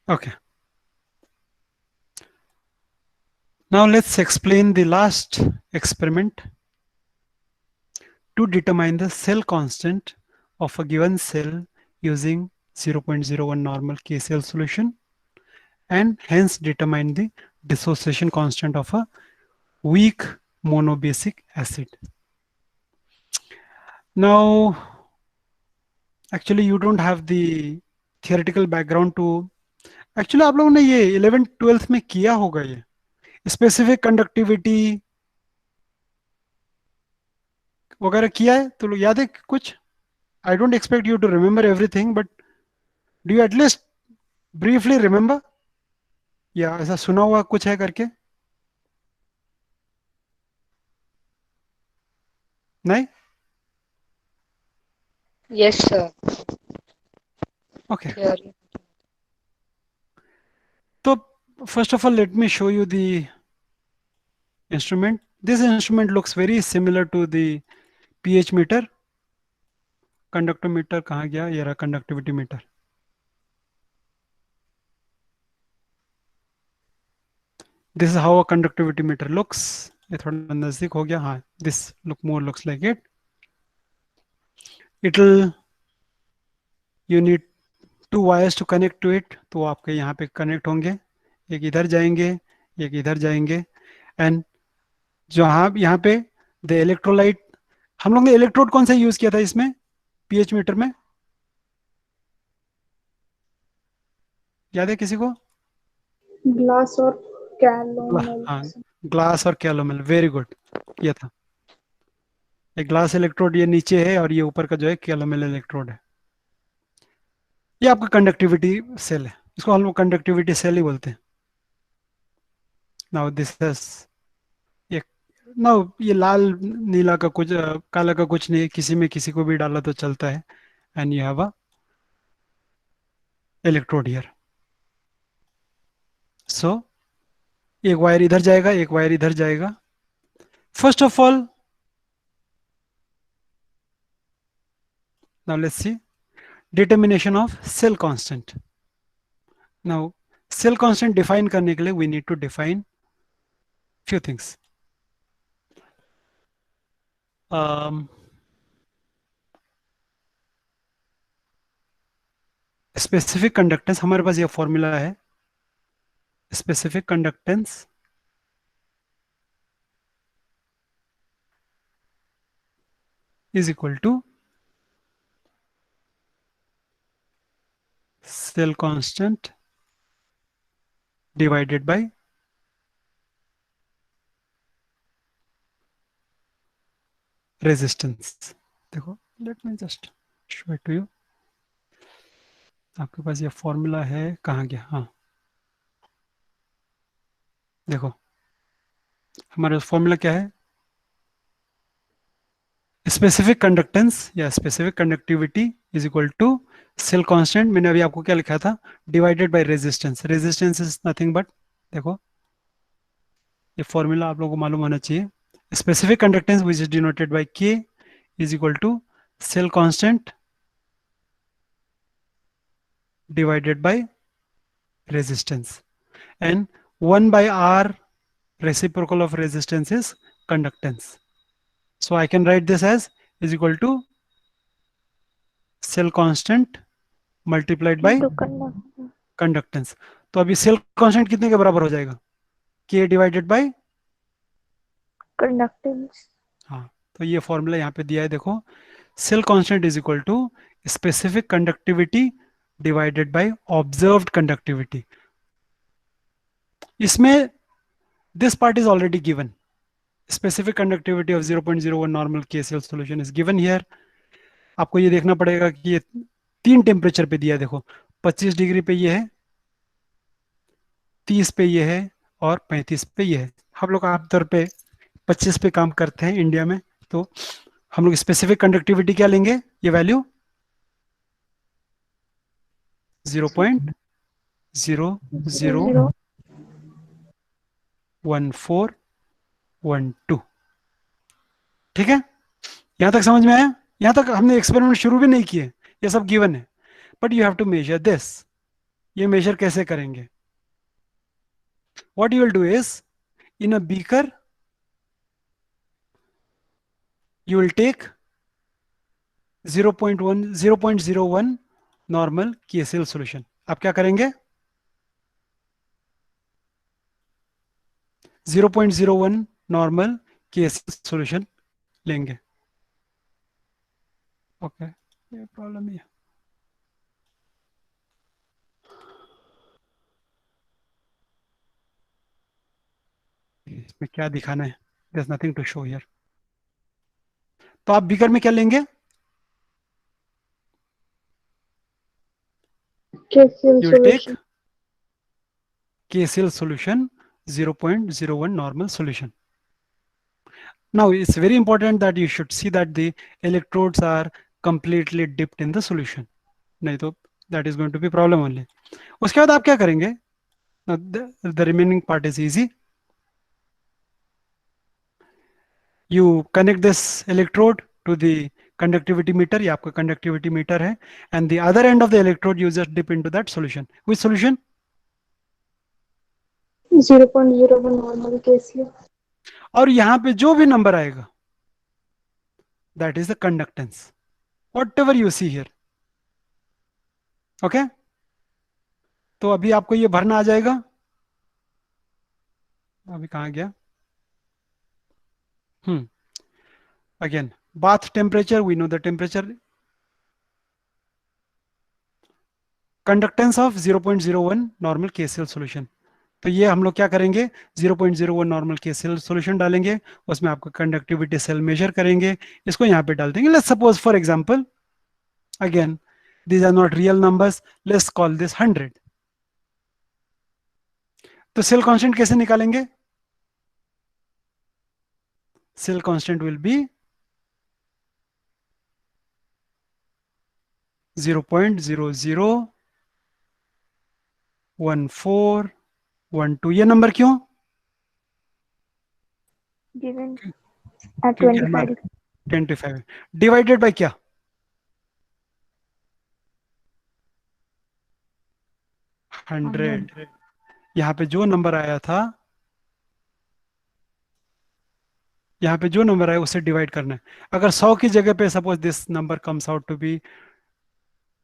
Okay. Now let's explain the last experiment to determine the cell constant of a given cell using 0.01 normal KCl solution, and hence determine the dissociation constant of a weak monobasic acid. Now, actually you don't have the theoretical background to, actually आप लोगों ने ये 11th 12th में किया होगा, ये specific conductivity वगैरह किया है तो याद है कुछ? I don't expect you to remember everything, but do you at least briefly remember, या ऐसा सुना हुआ कुछ है करके? नहीं? Yes, sir. ओके. Theory. तो first of all let me show you the instrument. This instrument looks very similar to the pH meter. Conductometer कहाँ गया? ये रहा conductivity meter. This is how a conductivity meter looks. ये थोड़ा नजदीक हो गया. हाँ, this looks like it. It'll, you need two wires to connect to it. तो आपके यहाँ पे connect होंगे, एक इधर जाएंगे, एक इधर जाएंगे, and जहाँ यहाँ पे the electrolyte, हम लोग ने इलेक्ट्रोड कौन सा यूज किया था इसमें पीएच मीटर में? याद है किसी को? ग्लास और कैलोमल। हाँ, ग्लास और कैलोमल. वेरी गुड, किया था. एक ग्लास इलेक्ट्रोड ये नीचे है और ये ऊपर का जो है कैलोमल इलेक्ट्रोड है. ये आपका कंडक्टिविटी सेल है, इसको हम लोग कंडक्टिविटी सेल ही बोलते हैं. नाउ दिस इज एक, नाउ ये लाल नीला का कुछ काला का कुछ नहीं, किसी में किसी को भी डाला तो चलता है. And you have a electrode here. So एक वायर इधर जाएगा, एक वायर इधर जाएगा. First of all, now let's see determination of cell constant. Now cell constant define करने के लिए we need to define few things. Specific conductance, हमारे पास ये फॉर्मूला है. Specific conductance is equal to cell constant divided by resistance. देखो, let me just show it to you. आपके पास ये फॉर्मूला है, कहाँ गया? हाँ, देखो हमारा फॉर्मूला क्या है? स्पेसिफिक कंडक्टेंस या specific conductivity is equal to cell constant. मैंने अभी आपको क्या लिखा था? Divided by resistance. Resistance is nothing but, देखो ये फॉर्मूला आप लोगों को मालूम होना चाहिए. Specific conductance which is denoted by K is equal to cell constant divided by resistance, and 1 by r reciprocal of resistance is conductance. So I can write this as is equal to cell constant multiplied by conductance. तो अभी cell constant कितने के बराबर हो जाएगा? k divided by conductance. हाँ, तो ये फॉर्मूला यहाँ पे दिया है, देखो. Cell constant is equal to specific conductivity divided by observed conductivity. इसमें this part is already given. Specific conductivity of 0.01 normal KCl solution is given here. आपको ये देखना पड़ेगा कि ये 3 टेम्परेचर पे दिया है. देखो 25 डिग्री पे ये है, 30 पे ये है और 35 पे ये है. हम लोग आमतौर पे 25 पे काम करते हैं इंडिया में, तो हम लोग स्पेसिफिक कंडक्टिविटी क्या लेंगे? ये वैल्यू 0.001412. ठीक है, यहां तक समझ में आया? यहां तक हमने एक्सपेरिमेंट शुरू भी नहीं किए, ये सब गिवन है, but you have to measure this. ये मेजर कैसे करेंगे? What you will do is, in a beaker you will take 0.01 normal KCl solution. आप क्या करेंगे? 0.01 नॉर्मल KCl सॉल्यूशन लेंगे. ओके, ये प्रॉब्लम है. इसमें क्या दिखाना है? there's nothing to show here. तो आप बीकर में क्या लेंगे? KCl you will take solution. KCl solution 0.01 normal solution. Now it's very important that you should see that the electrodes are completely dipped in the solution. नहीं तो that is going to be problem only. उसके बाद आप क्या करेंगे? Now the remaining part is easy. You connect this electrode to the conductivity meter. ये आपका conductivity meter है. And the other end of the electrode you just dip into that solution. Which solution? 0.01 normal KCl. और यहाँ पे जो भी number आएगा that is the conductance. Whatever you see here. Okay? तो अभी आपको ये भरना आ जाएगा. अभी कहाँ गया? Again, bath temperature, we know the temperature. Conductance of 0.01 normal KCl solution. तो ये हम लोग क्या करेंगे? 0.01 नॉर्मल KCl सॉल्यूशन डालेंगे, उसमें आपको कंडक्टिविटी सेल मेजर करेंगे, इसको यहाँ पे डाल देंगे. Let's suppose for example, again these are not real numbers, let's call this 100. तो सेल कांस्टेंट कैसे निकालेंगे? Cell constant will be 0.001412. ये नंबर क्यों? Given at क्योंकि 25. 25 डिवाइडेड बाय क्या? 100. यहाँ पे जो नंबर आया था, यहाँ पे जो नंबर आया उससे डिवाइड करना है. अगर 100 की जगह पे suppose this number comes out to be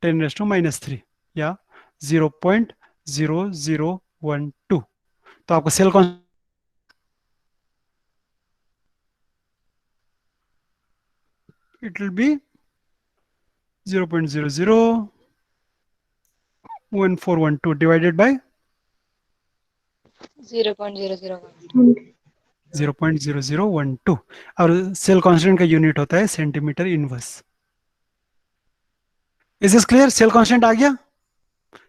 10⁻³ या 0.0012, तो आपको सेल कौन, it will be 0.001412 divided by 0.001. 0.0012. और सेल कांस्टेंट का यूनिट होता है centimetre inverse. Is this clear? Cell constant आ गया.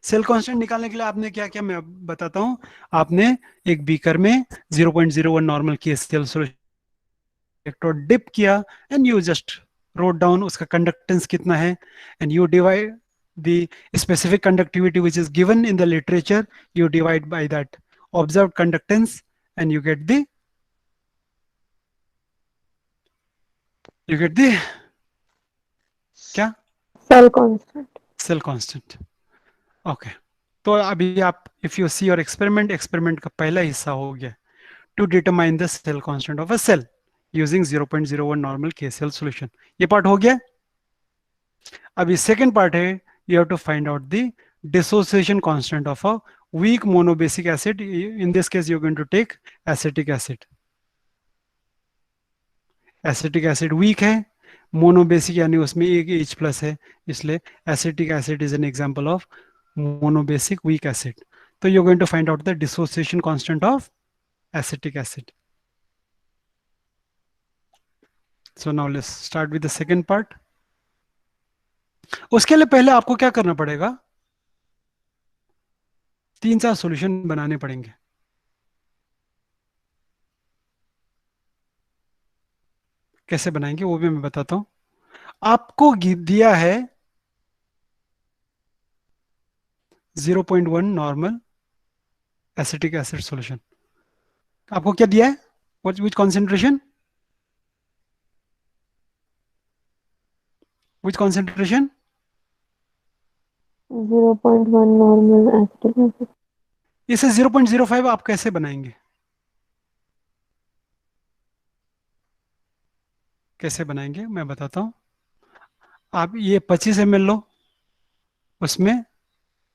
सेल कांस्टेंट निकालने के लिए आपने क्या किया मैं अब बताता हूं. आपने एक बीकर में 0.01 नॉर्मल KCl इलेक्ट्रोड डिप किया and you just wrote down उसका कंडक्टेंस कितना है, and you divide the specific conductivity which is given in the literature, you divide by that observed conductance and you get the क्या? Cell constant. Cell constant. Okay, तो अभी आप if you see your experiment का पहला हिस्सा हो गया to determine the cell constant of a cell using 0.01 normal KCl solution. ये पार्ट हो गया. अभी सेकेंड पार्ट है, you have to find out the dissociation constant of a weak monobasic acid. In this case you are going to take acetic acid. Acetic acid weak है, monobasic यानी उसमें एक H plus है, इसलिए acetic acid is an example of monobasic weak acid. तो you are going to find out the dissociation constant of acetic acid. So now let's start with the second part. उसके लिए पहले आपको क्या करना पड़ेगा? 3-4 सॉल्यूशन बनाने पड़ेंगे. कैसे बनाएंगे वो भी मैं बताता हूं. आपको दिया है 0.1 नॉर्मल एसिटिक एसिड सॉल्यूशन. आपको क्या दिया है? विच कॉन्सेंट्रेशन? विच कॉन्सेंट्रेशन? 0.1 normal acetic acid. इसे 0.05 आप कैसे बनाएंगे? कैसे बनाएंगे मैं बताता हूँ। आप ये 25 ml लो, उसमें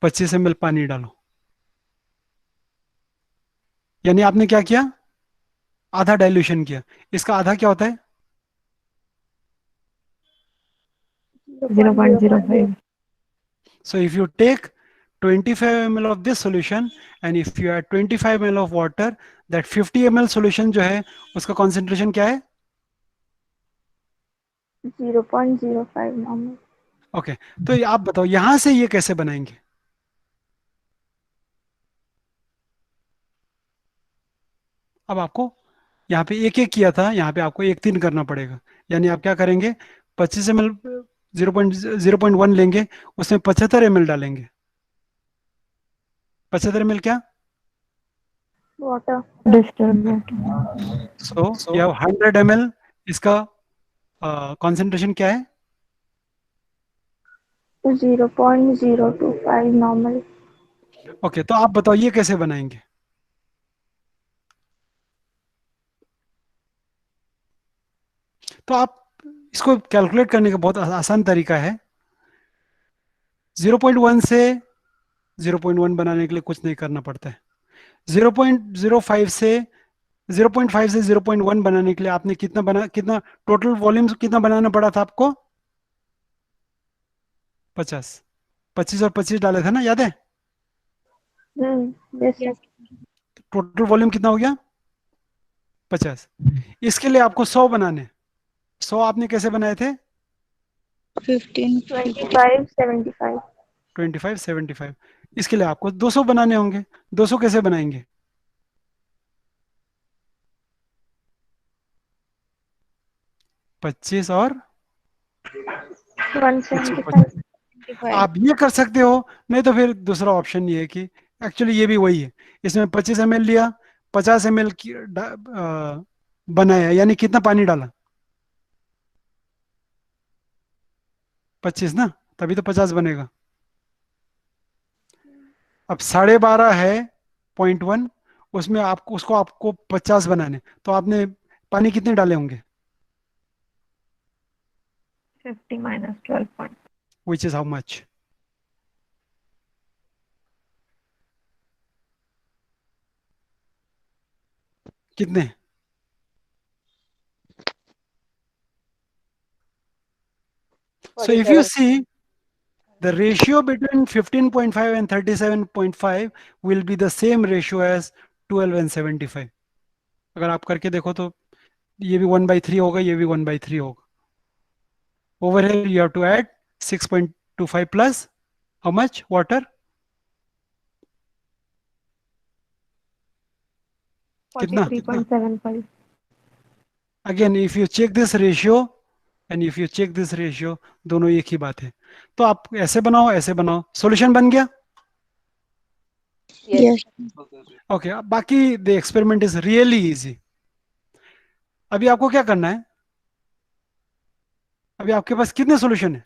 25 ml पानी डालो। यानी आपने क्या किया? आधा डाइल्यूशन किया। इसका आधा क्या होता है? 0.05। So if you take 25 ml of this solution and if you add 25 ml of water, that 50 ml solution जो है उसका concentration क्या है? 0.05 नॉर्मल। ओके तो आप बताओ यहां से ये कैसे बनाएंगे? अब आपको यहाँ पे एक एक किया था, यहाँ पे आपको एक तीन करना पड़ेगा। यानी आप क्या करेंगे? 25 ml 0.1 लेंगे, उसमें 75 ml डालेंगे। 75 ml क्या? Water, distilled water. So you have 100 ml। इसका कॉन्सेंट्रेशन क्या है? 0.025 नॉर्मल। ओके तो आप बताओ ये कैसे बनाएंगे? तो आप इसको कैलकुलेट करने का बहुत आसान तरीका है। 0.1 से 0.1 बनाने के लिए कुछ नहीं करना पड़ता है। 0.05 से 0.5 से 0.1 बनाने के लिए आपने कितना टोटल वॉल्यूम कितना बनाना पड़ा था आपको? 50। 25 और 25 डाले थे ना, याद है? Yes sir. टोटल वॉल्यूम कितना हो गया? 50। इसके लिए आपको 100 बनाने। 100 आपने कैसे बनाए थे? 15 25 75। 25 75। इसके लिए आपको 200 बनाने होंगे। 200 कैसे बनाएंगे? 25 और 125। 175। आप ये कर सकते हो, नहीं तो फिर दूसरा ऑप्शन ये है कि एक्चुअली ये भी वही है। इसमें 25 ml लिया, 50 ml बनाया, यानी कितना पानी डाला? 25 ना, तभी तो 50 बनेगा। अब 12.5 है 0.1, उसमें आपको उसको आपको 50 बनाने, तो आपने पानी कितने डाले होंगे? 50 minus 12 which is how much? कितने? So if you 47. see, the ratio between 15.5 and 37.5 will be the same ratio as 12 and 75। अगर आप करके देखो तो ये भी 1/3 होगा, ये भी 1/3 होगा। Over here you have to add 6.25 plus how much water? कितना? 43.75। Again if you check this ratio and if you check this ratio, दोनों एक ही बात है। तो आप ऐसे बनाओ, ऐसे बनाओ, सॉल्यूशन बन गया। Yes. ओके बाकी the experiment is really easy. अभी आपको क्या करना है? अभी आपके पास कितने सॉल्यूशन है?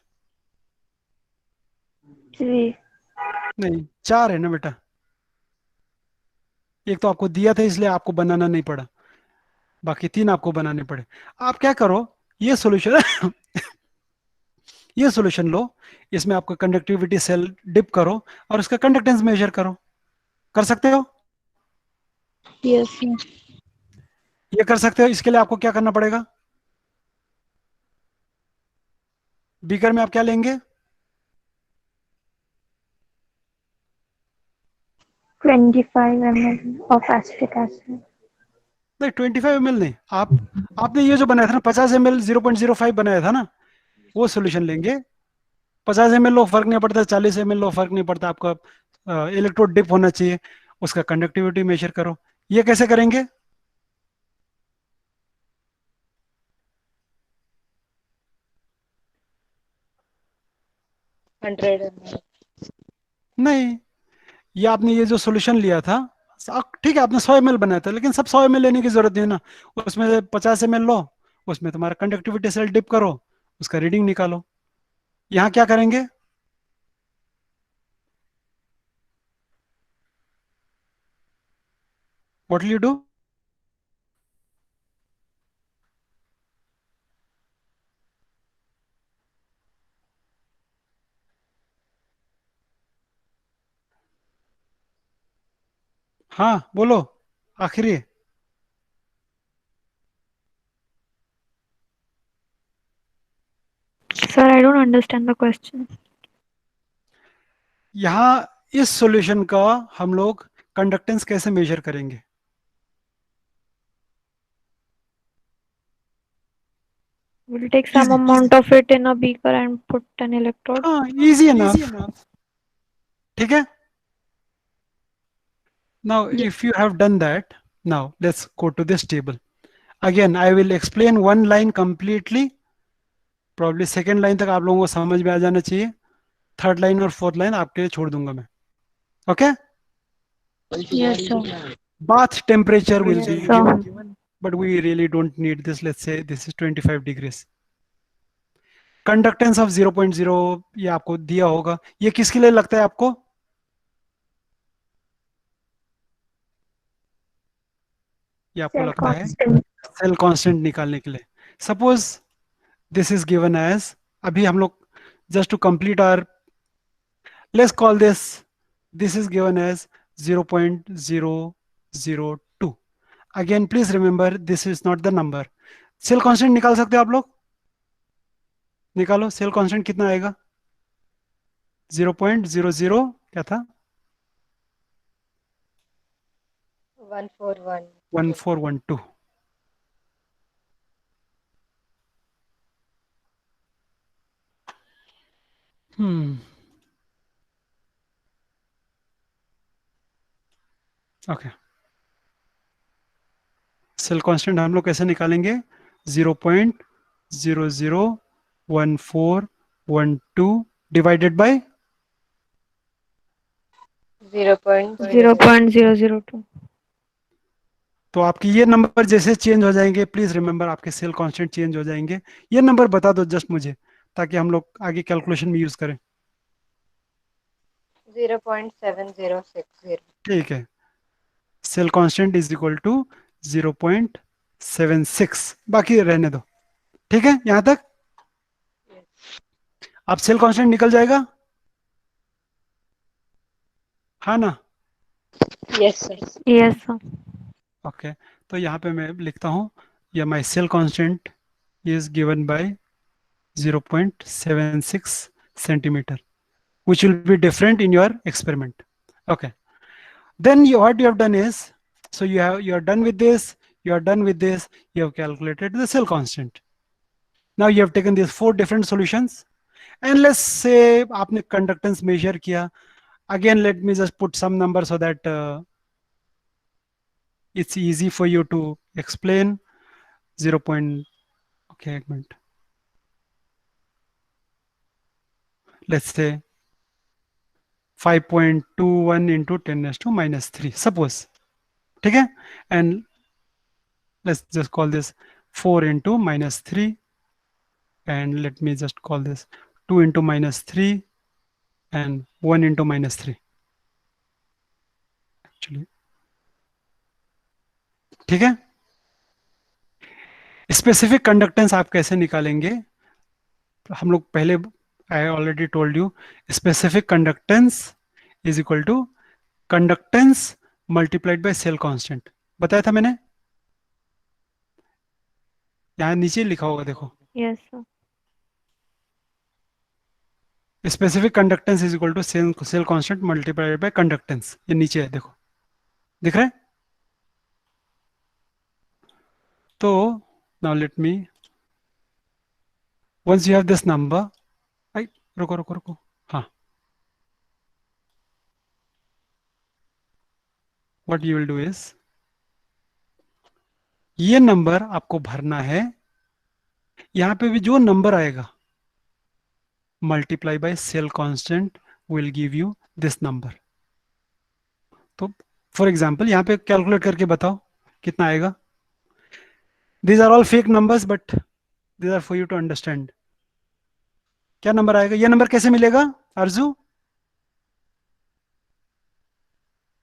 3। नहीं, 4 है ना बेटा। एक तो आपको दिया था इसलिए आपको बनाना नहीं पड़ा, बाकी 3 आपको बनाने पड़े। आप क्या करो, ये सॉल्यूशन ये सॉल्यूशन लो, इसमें आपको कंडक्टिविटी सेल डिप करो और उसका कंडक्टेंस मेजर करो। कर सकते हो? Yes. Yes. ये कर सकते हो। इसके लिए आपको क्या करना पड़ेगा? बीकर में आप क्या लेंगे? 25 ml of acetic acid। नहीं 25 ml नहीं, आपने ये जो बनाया था ना 50 ml 0.05 बनाया था ना, वो सोल्यूशन लेंगे। 50 ml लो, फर्क नहीं पड़ता, 40 ml लो, फर्क नहीं पड़ता, आपका इलेक्ट्रोड डिप होना चाहिए। उसका कंडक्टिविटी मेजर करो। ये कैसे करेंगे? 100 ml. नहीं, ये आपने ये जो सॉल्यूशन लिया था, ठीक है आपने 100 ml बनाया था, लेकिन सब 100 ml लेने की जरूरत नहीं है ना। उसमें से 50 ml लो, उसमें तुम्हारा कंडक्टिविटी सेल डिप करो, उसका रीडिंग निकालो। यहाँ क्या करेंगे? What will you do? हाँ बोलो, आखिरी। Sir, I don't understand the question. यहाँ इस सॉल्यूशन का हम लोग कंडक्टेंस कैसे मेजर करेंगे? We'll take some easy, amount of it in a beaker and put an electrode. हाँ इजी एनफ, ठीक है। Now Yeah. if you have done that, now let's go to this table. Again I will explain one line completely, probably second line तक आप लोगों को समझ में आ जाना चाहिए, थर्ड लाइन और फोर्थ लाइन आपके लिए छोड़ दूंगा मैं, okay. Yes, sir. Bath temperature will Yes, be sir. given, but we really don't need this. Let's say this is 25 degrees. Conductance of 0.0 ये आपको दिया होगा, ये किसके लिए लगता है आपको? ये आपको Cell लगता है constant. सेल कांस्टेंट निकालने के लिए। Suppose this is given as, अभी हम लोग just to complete our, let's call this is given as 0.002। Again please remember this is not the number. Cell constant निकाल सकते हो आप लोग? निकालो, सेल कांस्टेंट कितना आएगा? 0.00 क्या था? 141. 1412। ओके, सेल कांस्टेंट हम लोग कैसे निकालेंगे? 0.001412 डिवाइडेड बाय 0.002. 0.002. तो आपकी ये नंबर जैसे चेंज हो जाएंगे, प्लीज रिमेंबर आपके सेल कांस्टेंट चेंज हो जाएंगे। ये नंबर बता दो जस्ट मुझे, ताकि हम लोग आगे कैलकुलेशन में यूज करें। 0.7060. ठीक है, cell constant is equal to 0.76, बाकी रहने दो, ठीक है यहां तक। Yes. अब सेल कांस्टेंट निकल जाएगा, हाँ ना? Yes, sir. Yes, sir. Okay, तो यहाँ पे मैं लिखता हूँ, या my cell constant is given by 0.76 centimeter, which will be different in your experiment. Okay, then what you have done is, so you are done with this, you are done with this, you have calculated the cell constant. Now you have taken these 4 different solutions, and let's say आपने conductance measure किया. Again let me just put some number so that it's easy for you to explain. 0. Okay, एक minute. Let's say 5.21 into 10 raised to minus 3, suppose, ठीक है? And let's just call this 4 into minus 3, and let me just call this 2 into minus 3 and 1 into minus 3 actually, ठीक है? Specific conductance आप कैसे निकालेंगे? हम लोग पहले, I already told you, specific conductance is equal to conductance multiplied by cell constant, बताया था मैंने, यहाँ नीचे लिखा होगा देखो। Yes, sir. Specific conductance is equal to cell constant multiplied by conductance, ये नीचे है देखो, दिख रहा है? तो now let me, once you have this number, I, रुको रुको रुको, हाँ, what you will do is, ये नंबर आपको भरना है, यहाँ पे भी जो नंबर आएगा multiply by cell constant will give you this number. तो फॉर एग्जांपल यहाँ पे कैलकुलेट करके बताओ कितना आएगा। These are all fake numbers but these are for you to understand. क्या नंबर आएगा? ये नंबर कैसे मिलेगा अर्जू?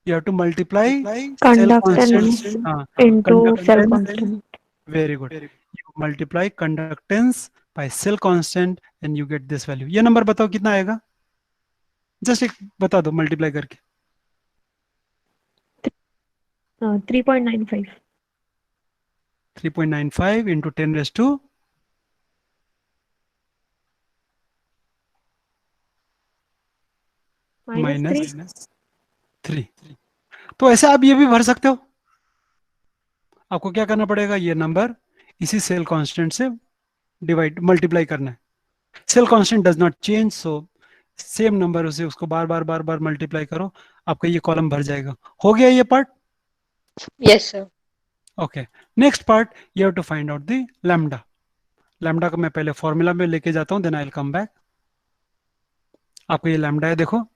You have to multiply cell Conductance constants. हाँ, into cell conductance. constant. Very good. You multiply conductance by cell constant and you get this value. ये number बताओ कितना आएगा? जस्ट एक बता दो मल्टीप्लाई करके. 3.95. 3.95 into 10 raised to -3. -3. तो ऐसे आप ये भी भर सकते हो. आपको क्या करना पड़ेगा, ये नंबर इसी सेल कांस्टेंट से डिवाइड मल्टीप्लाई करना है. Cell constant does not change, so same number उसे उसको बार बार बार बार मल्टीप्लाई करो, आपका ये कॉलम भर जाएगा. हो गया ये part. Yes, sir. Okay, next part you have to find out the lambda. Lambda को मैं पहले फॉर्मूला में लेके जाता हूं, then I will come back. आपको ये लैम्डा है, देखो.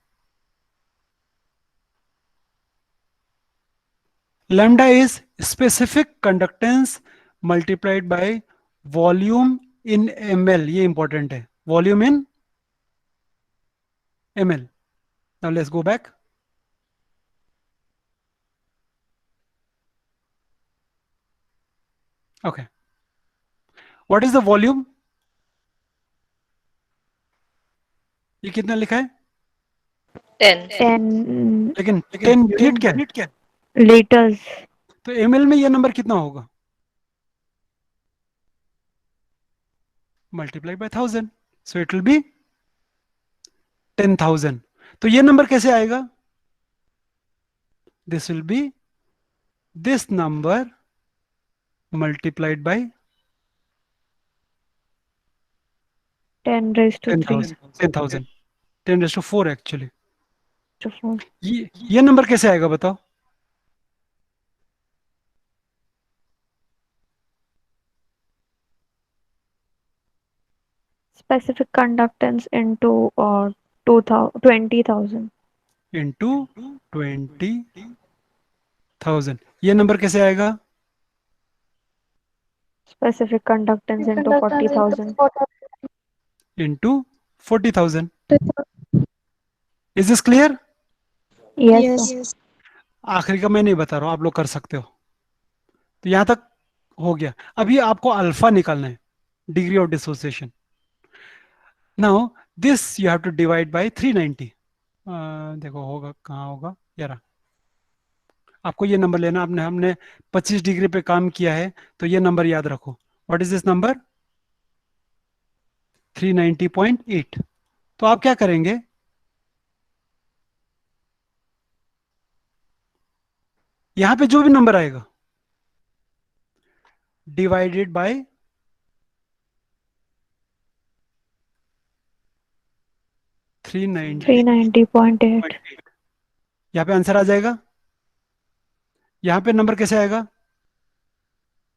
Lambda is specific conductance multiplied by volume in ml. ये इंपॉर्टेंट है, volume in ml. Now let's go back. Okay, what is the volume? ये कितना लिखा है? 10. 10 लेकिन 10 यूनिट क्या है? liters. तो ml में ये नंबर कितना होगा? Multiply by 1000, so it will B 10,000. तो ये नंबर कैसे आएगा? This will B this number multiplied by 10 raised to 3 10,000. 10 raised to 4 actually. to 4. ये नंबर कैसे आएगा बताओ? Specific conductance into 20,000. इंटू 20,000. ये नंबर कैसे आएगा? Specific conductance into 40,000. Into 40,000. Is this clear? Yes, sir. आखिरी का मैं नहीं बता रहा हूं, आप लोग कर सकते हो. तो यहां तक हो गया. अभी आपको अल्फा निकालना है, degree of dissociation. Now this you have to divide by 390. देखो होगा कहाँ होगा यार. आपको ये नंबर लेना. आपने हमने 25 डिग्री पे काम किया है, तो ये नंबर याद रखो. What is this number? 390.8. तो आप क्या करेंगे? यहां पे जो भी नंबर आएगा डिवाइडेड बाय 390. 390.8. यहाँ पे आंसर आ जाएगा. यहाँ पे नंबर कैसे आएगा?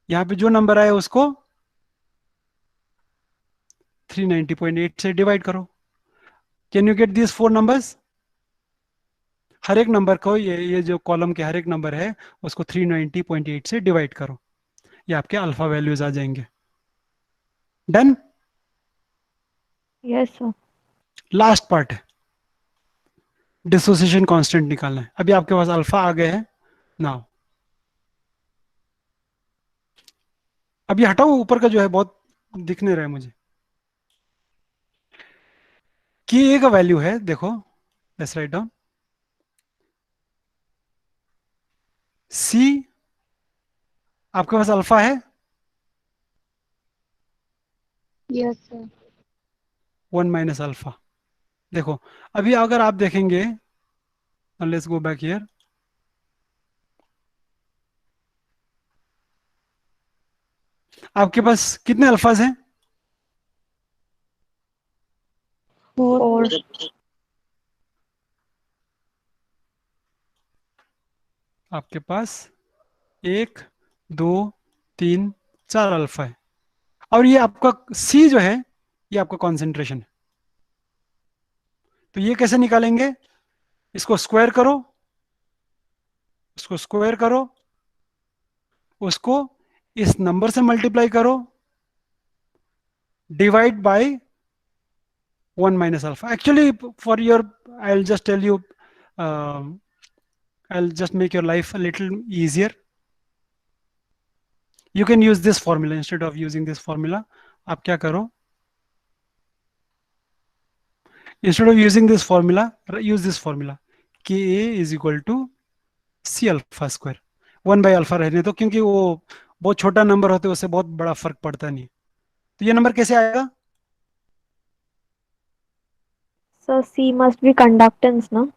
यहाँ पे जो नंबर आए उसको 390.8 से डिवाइड करो. Can you get this 4 numbers? हर एक नंबर को, ये जो कॉलम के हर एक नंबर है उसको 390.8 से डिवाइड करो. ये आपके अल्फा वैल्यूज आ जाएंगे. Done. Yes, sir. Last part है, डिसोसिएशन कांस्टेंट निकालना है. अभी आपके पास अल्फा आ गए हैं. नाउ अभी हटाओ, ऊपर का जो है बहुत दिखने रहा है मुझे. कि ए का वैल्यू है, देखो लेट्स राइट डाउन. सी, आपके पास अल्फा है Yes, sir. 1 minus alpha. देखो अभी अगर आप देखेंगे, लेट्स गो बैक हियर. आपके पास कितने अल्फाज हैं? 4. आपके पास 1, 2, 3, 4 अल्फा है. और ये आपका सी जो है, ये आपका कॉन्सेंट्रेशन है. तो ये कैसे निकालेंगे? इसको स्क्वायर करो, उसको स्क्वायर करो, उसको इस नंबर से मल्टीप्लाई करो, divide by 1 minus alpha. Actually for your, I will just tell you I'll just make your life a little easier. You can use this formula instead of using this formula. आप क्या करो, instead of using this formula, use this formula. Ka is equal to C alpha square. 1 by alpha रहने दो, क्योंकि वो बहुत छोटा number होते हैं, उससे बहुत बड़ा फर्क पड़ता नहीं. तो ये नंबर कैसे आएगा? So C must be conductance, no?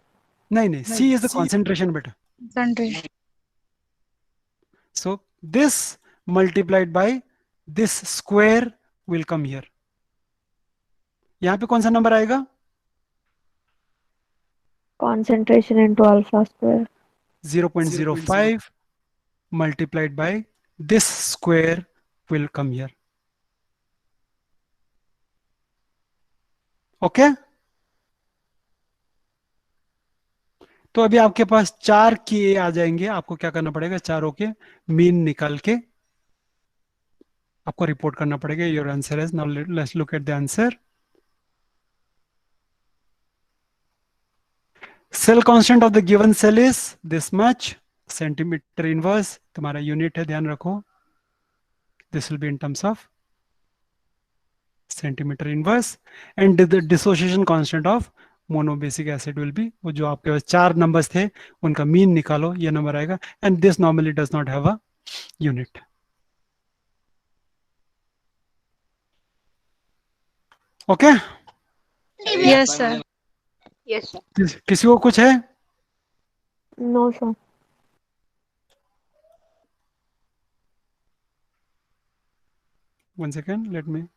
नहीं नहीं, C is the concentration बेटा. Concentration. So this multiplied by this square will come here. यहाँ पे कौन सा नंबर आएगा? Concentration into alpha square. 0.05 multiplied by this square will come here. Okay? तो अभी आपके पास 4 के आ जाएंगे. आपको क्या करना पड़ेगा? चारों के मीन निकाल के आपको रिपोर्ट करना पड़ेगा. Your answer is, now let's look at the answer. Cell constant of the given cell is this much. Centimetre inverse तुम्हारा यूनिट है, ध्यान रखो. This will be in terms of centimetre inverse. And the dissociation constant of monobasic acid will be, वो जो आपके पास 4 numbers थे उनका mean निकालो, ये नंबर आएगा. And this normally does not have a unit. Okay? Yes, sir. Yes, sir. किसी को कुछ है? No, sir. One second, let me